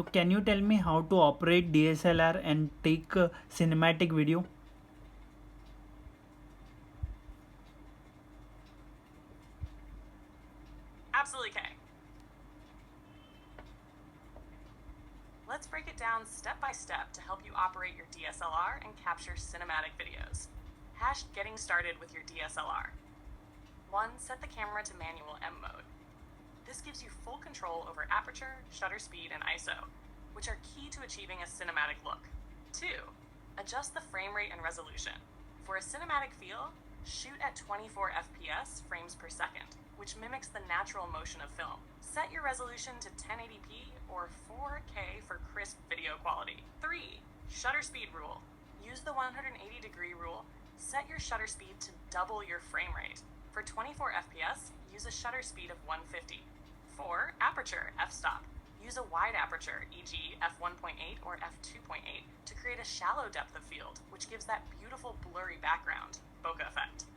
So can you tell me how to operate DSLR and take cinematic video? Absolutely, Kay. Let's break it down step by step to help you operate your DSLR and capture cinematic videos. Getting started with your DSLR. 1. Set the camera to manual M mode. This gives you full control over aperture, shutter speed, and ISO, which are key to achieving a cinematic look. 2. Adjust the frame rate and resolution. For a cinematic feel, shoot at 24 FPS frames per second, which mimics the natural motion of film. Set your resolution to 1080p or 4K for crisp video quality. 3. Shutter speed rule. Use the 180-degree rule. Set your shutter speed to double your frame rate. For 24 FPS, use a shutter speed of 150. 4. Aperture, f-stop. Use a wide aperture, e.g. f1.8 or f2.8, to create a shallow depth of field, which gives that beautiful blurry background, bokeh effect.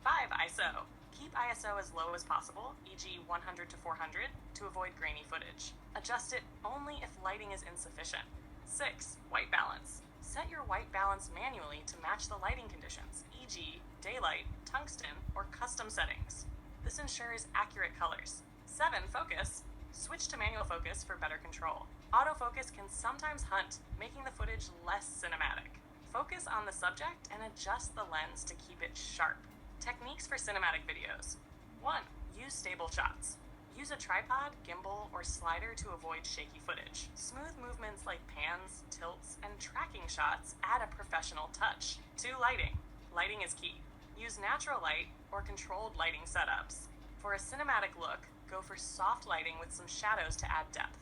5. ISO. Keep ISO as low as possible, e.g. 100 to 400, to avoid grainy footage. Adjust it only if lighting is insufficient. 6. White balance. Set your white balance manually to match the lighting conditions, e.g. daylight, tungsten, or custom settings. This ensures accurate colors. 7. Focus. Switch to manual focus for better control. Autofocus can sometimes hunt, making the footage less cinematic. Focus on the subject and adjust the lens to keep it sharp. Techniques for cinematic videos. 1. Use stable shots. Use a tripod, gimbal, or slider to avoid shaky footage. Smooth movements like pans, tilts, and tracking shots add a professional touch. 2. Lighting. Lighting is key. Use natural light or controlled lighting setups. For a cinematic look, go for soft lighting with some shadows to add depth.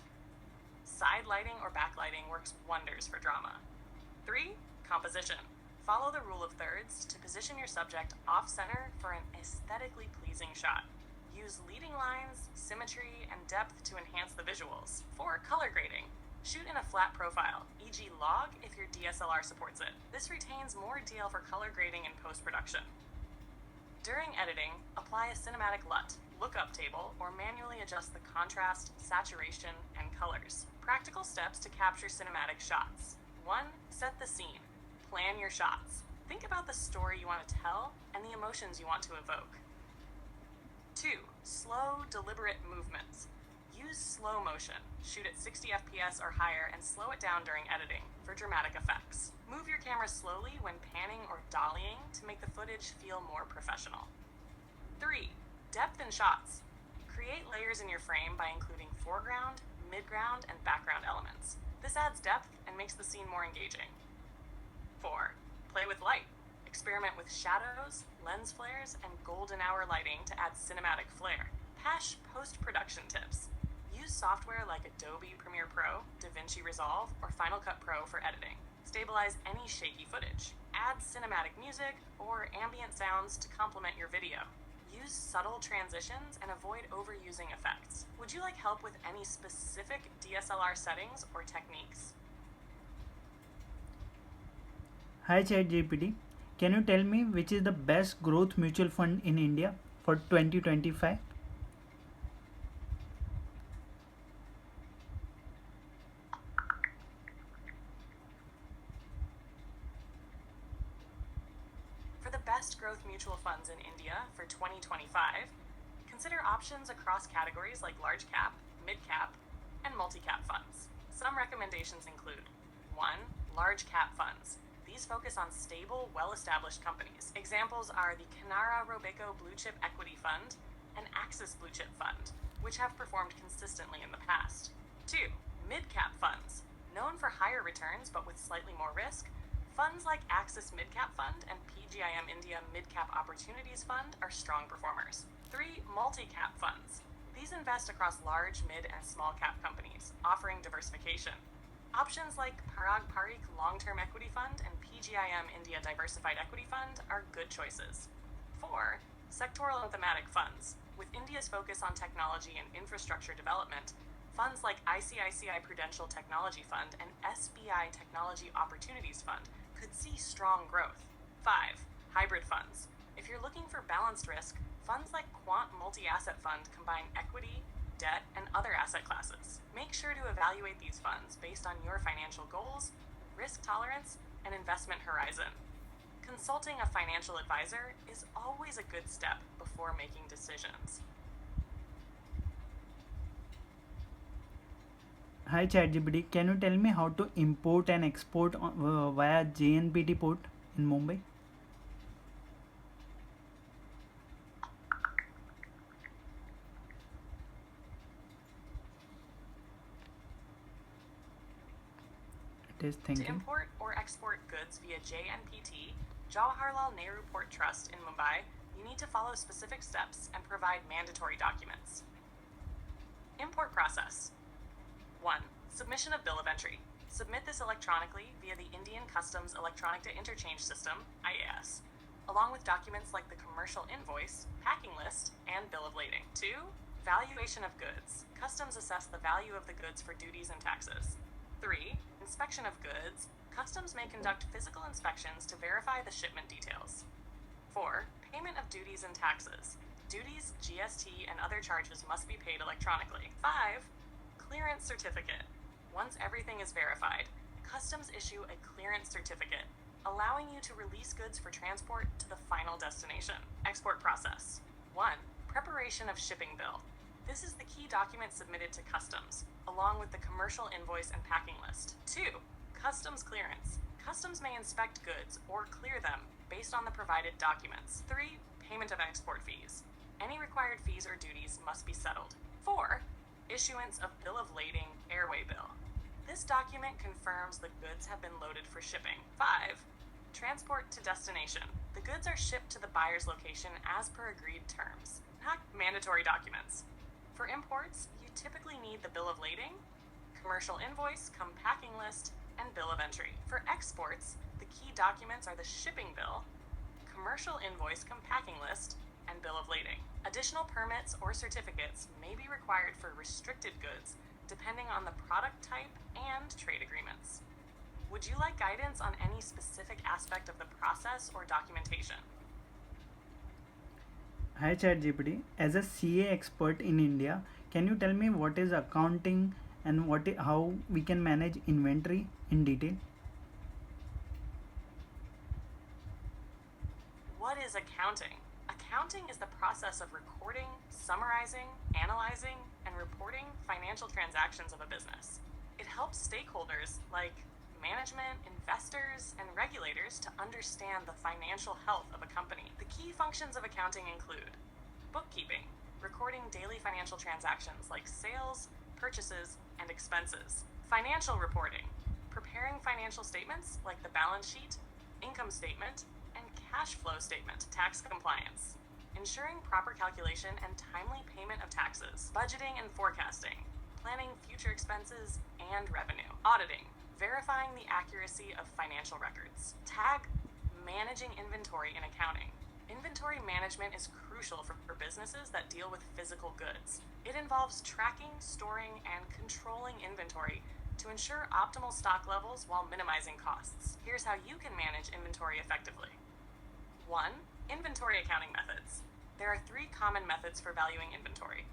Side lighting or backlighting works wonders for drama. 3. Composition. Follow the rule of thirds to position your subject off-center for an aesthetically pleasing shot. Use leading lines, symmetry, and depth to enhance the visuals. 4. Color grading. Shoot in a flat profile, e.g. log if your DSLR supports it. This retains more detail for color grading in post-production. During editing, apply a cinematic LUT, lookup table, or manually adjust the contrast, saturation, and colors. Practical steps to capture cinematic shots. 1. Set the scene. Plan your shots. Think about the story you want to tell and the emotions you want to evoke. 2. Slow, deliberate movements. Use slow motion. Shoot at 60 FPS or higher and slow it down during editing for dramatic effects. Move your camera slowly when panning or dollying to make the footage feel more professional. 3. Depth in shots. Create layers in your frame by including foreground, midground, and background elements. This adds depth and makes the scene more engaging. 4. Play with light. Experiment with shadows, lens flares, and golden hour lighting to add cinematic flair. Post-production tips. Use software like Adobe Premiere Pro, DaVinci Resolve, or Final Cut Pro for editing. Stabilize any shaky footage. Add cinematic music or ambient sounds to complement your video. Use subtle transitions and avoid overusing effects. Would you like help with any specific DSLR settings or techniques? Hi ChatGPT, can you tell me which is the best growth mutual fund in India for 2025? For the best growth mutual funds in India for 2025, consider options across categories like large cap, mid cap, and multi-cap funds. Some recommendations include 1. Large cap funds. These focus on stable, well-established companies. Examples are the Canara Robeco Blue Chip Equity Fund and Axis Blue Chip Fund, which have performed consistently in the past. 2. Mid-cap funds. Known for higher returns but with slightly more risk, funds like Axis Mid-Cap Fund and PGIM India Mid-Cap Opportunities Fund are strong performers. 3. Multi-cap funds. These invest across large, mid, and small-cap companies, offering diversification. Options like Parag Parikh Long-Term Equity Fund and PGIM India Diversified Equity Fund are good choices. 4. Sectoral and thematic funds. With India's focus on technology and infrastructure development, funds like ICICI Prudential Technology Fund and SBI Technology Opportunities Fund could see strong growth. 5. Hybrid funds. If you're looking for balanced risk, funds like Quant Multi-Asset Fund combine equity, debt, and other asset classes. Make sure to evaluate these funds based on your financial goals, risk tolerance, and investment horizon. Consulting a financial advisor is always a good step before making decisions. Hi ChatGPT, can you tell me how to import and export via JNPT port in Mumbai? It is To thinking. import or export goods via JNPT, Jawaharlal Nehru Port Trust in Mumbai, you need to follow specific steps and provide mandatory documents. Import process. 1. Submission of bill of entry. Submit this electronically via the Indian Customs Electronic to Interchange System, IAS, along with documents like the commercial invoice, packing list, and bill of lading. 2. Valuation of goods. Customs assess the value of the goods for duties and taxes. 3. Inspection of goods. Customs may conduct physical inspections to verify the shipment details. 4. Payment of duties and taxes. Duties, GST, and other charges must be paid electronically. 5. Clearance certificate. Once everything is verified, Customs issue a clearance certificate, allowing you to release goods for transport to the final destination. Export process. 1. Preparation of shipping bill. This is the key document submitted to Customs, along with the commercial invoice and packing list. 2. Customs clearance. Customs may inspect goods or clear them based on the provided documents. 3. Payment of export fees. Any required fees or duties must be settled. 4. Issuance of bill of lading, airway bill. This document confirms the goods have been loaded for shipping. 5. Transport to destination. The goods are shipped to the buyer's location as per agreed terms. Mandatory documents. For imports, you typically need the bill of lading, commercial invoice, packing list, and bill of entry. For exports, the key documents are the shipping bill, commercial invoice, packing list, and bill of lading. Additional permits or certificates may be required for restricted goods, depending on the product type and trade agreements. Would you like guidance on any specific aspect of the process or documentation? Hi ChatGPT, as a CA expert in India, can you tell me what is accounting and how we can manage inventory in detail? What is accounting? Accounting is the process of recording, summarizing, analyzing, and reporting financial transactions of a business. It helps stakeholders like management, investors, and regulators to understand the financial health of a company. The key functions of accounting include bookkeeping, recording daily financial transactions like sales, purchases, and expenses. Financial reporting, preparing financial statements like the balance sheet, income statement, and cash flow statement. Tax compliance, ensuring proper calculation and timely payment of taxes. Budgeting and forecasting, planning future expenses and revenue. Auditing, verifying the accuracy of financial records. Tag, managing inventory in accounting. Inventory management is crucial for businesses that deal with physical goods. It involves tracking, storing, and controlling inventory to ensure optimal stock levels while minimizing costs. Here's how you can manage inventory effectively. 1. Inventory accounting methods. There are 3 common methods for valuing inventory.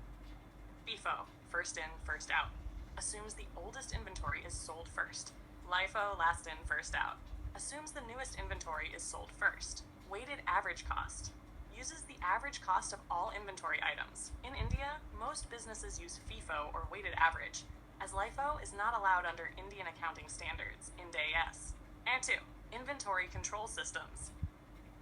FIFO, first in, first out, assumes the oldest inventory is sold first. LIFO, last in, first out, assumes the newest inventory is sold first. Weighted average cost uses the average cost of all inventory items. In India, most businesses use FIFO or weighted average, as LIFO is not allowed under Indian accounting standards, Ind AS. And 2. Inventory control systems.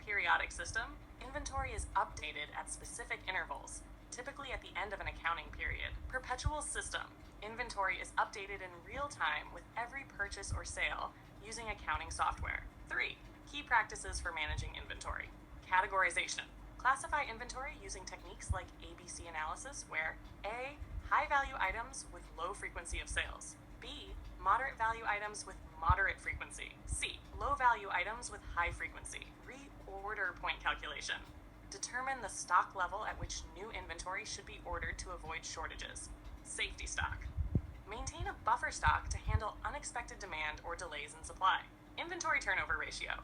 Periodic system, inventory is updated at specific intervals, typically at the end of an accounting period. Perpetual system, inventory is updated in real time with every purchase or sale using accounting software. 3. Key practices for managing inventory. Categorization. Classify inventory using techniques like ABC analysis, where A. High value items with low frequency of sales. B. Moderate value items with moderate frequency. C. Low value items with high frequency. Reorder point calculation. Determine the stock level at which new inventory should be ordered to avoid shortages. Safety stock. Maintain a buffer stock to handle unexpected demand or delays in supply. Inventory turnover ratio.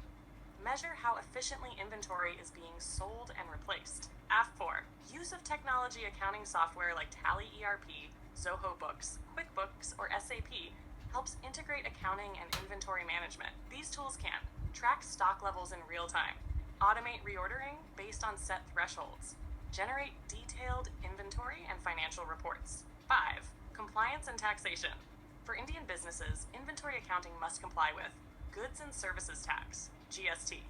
Measure how efficiently inventory is being sold and replaced. F4. Use of technology accounting software like Tally ERP, Zoho Books, QuickBooks, or SAP helps integrate accounting and inventory management. These tools can track stock levels in real time, automate reordering based on set thresholds, generate detailed inventory and financial reports. 5. Compliance and taxation. For Indian businesses, inventory accounting must comply with Goods and Services Tax, GST.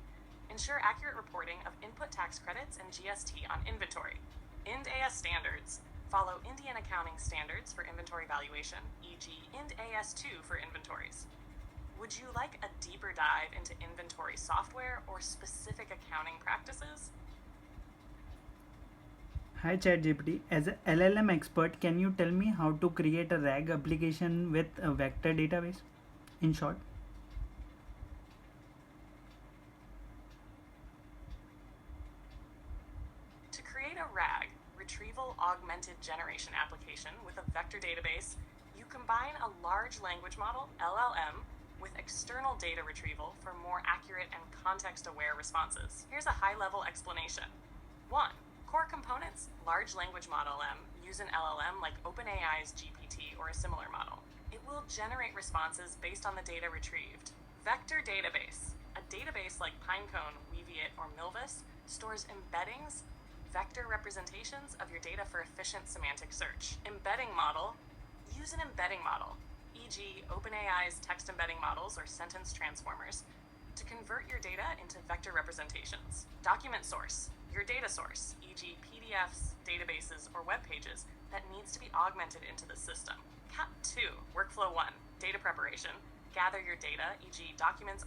Ensure accurate reporting of input tax credits and GST on inventory. Ind AS standards. Follow Indian accounting standards for inventory valuation, e.g. Ind AS 2 for inventories. Would you like a deeper dive into inventory software or specific accounting practices? Hi ChatGPT, as a LLM expert, can you tell me how to create a RAG application with a vector database? In short. To create a RAG, Retrieval Augmented Generation application with a vector database, you combine a large language model, LLM, with external data retrieval for more accurate and context-aware responses. Here's a high-level explanation. 1. Core components, large language model M, use an LLM like OpenAI's GPT or a similar model. It will generate responses based on the data retrieved. Vector database. A database like Pinecone, Weaviate, or Milvus stores embeddings, vector representations of your data for efficient semantic search. Embedding model. Use an embedding model, e.g. OpenAI's text embedding models or sentence transformers, to convert your data into vector representations. Document source. Your data source, e.g. PDFs, databases, or web pages that needs to be augmented into the system. Cat 2. Workflow 1. Data preparation. Gather your data, e.g. documents,